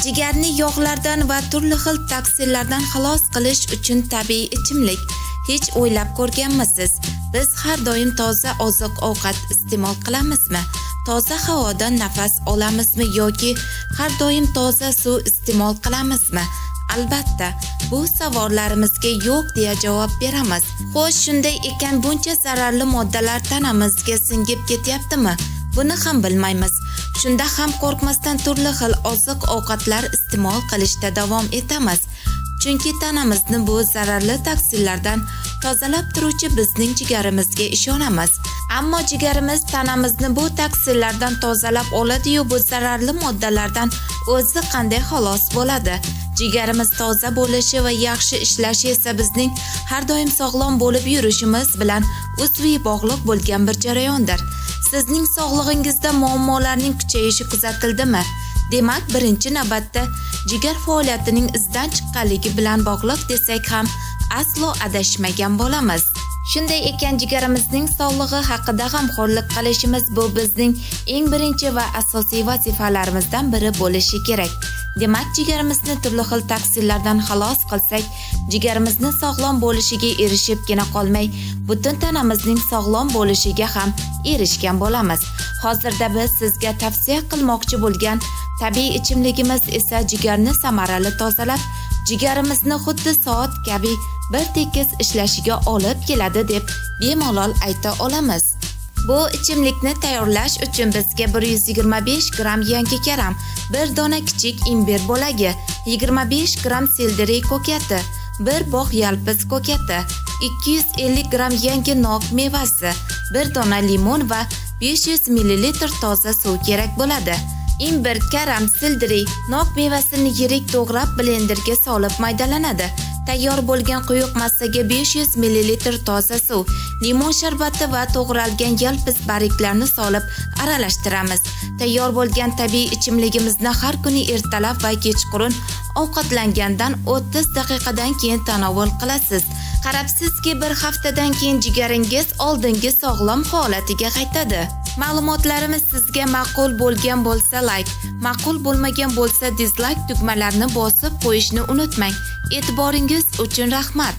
Jigarni yog'lardan va turli xil toksinlardan xalos qilish uchun tabiiy ichimlik hech o'ylab ko'rganmisiz? Biz har doim toza oziq-ovqat iste'mol qilamizmi? Toza havodan nafas olamizmi yoki har doim toza suv iste'mol qilamizmi? Albatta, bu savollarimizga yo'q deya javob beramiz. Xo'sh, shunday ekan buncha zararli moddalar tanamizga singib ketyaptimi? Buni ham bilmaymiz. Shunda ham qo'rqmasdan turli xil oziq-ovqatlar iste'mol qilishda davom etamiz. Chunki tanamizni bu zararli toksinlardan tozalab turuvchi bizning jigarimizga ishonamiz. Ammo jigarimiz tanamizni bu toksinlardan tozalab oladi-yu, bu zararli moddalardan o'zi qanday xalos bo'ladi? Jigarimiz toza bo'lishi va yaxshi ishlashi esa bizning har doim sog'lom bo'lib yurishimiz bilan uzviy bog'liq bo'lgan bir jarayondir. Sizning sog'lig'ingizda muammolarning kuchayishi kuzatildimi? Demak, birinchi navbatda jigar faoliyatining izdan chiqqanligi bilan bog'liq desak ham aslo adashmagan bo'lamiz. Shunday ekan, jigarimizning sog'lig'i haqida g'amxo'rlik qilishimiz bu bizning eng birinchi va asosiy vazifalarimizdan biri bo'lishi kerak. Demak, jigarimizni turli xil toksinlardan xalos qilsak, jigarimizni sog'lom bo'lishiga erishibgina qolmay, butun tanamizning sog'lom bo'lishiga ham erishgan bo'lamiz. Hozirda biz sizga tavsiya qilmoqchi bo'lgan tabiiy ichimligimiz esa jigarni samarali tozalab, jigarimizni xuddi soat kabi bir tekis ishlashiga olib keladi deb bemalol ayta olamiz. Bu ichimlikni tayyorlash uchun bizga 125 gram yangi karam, 1 dona kichik imbir bo'lagi, 25 gram sildiriy ko'kati, 1 bog' yalpiz ko'kati, 250 gram yangi nok mevasi, 1 dona limon va 500 ml toza suv kerak bo'ladi. Imbir, karam, sildiriy, nok mevasini yirik to'g'rab blenderga solib maydalanadi. Tayyor bo'lgan quyuq massaga 500 ml toza suv, limon sharbati va to'g'ralgan yalpiz barglarini solib aralashtiramiz. Tayyor bo'lgan tabiiy ichimligimizni har kuni ertalab va kechqurun ovqatlangandan 30 daqiqadan keyin tanovul qilasiz. Qarabsizki, bir haftadan keyin jigaringiz oldingi sog'lom holatiga qaytadi. Ma'lumotlarimiz sizga ma'qul bo'lgan bo'lsa like, ma'qul bo'lmagan bo'lsa dislike tugmalarini bosib qo'yishni unutmang. E'tiboringiz uchun rahmat.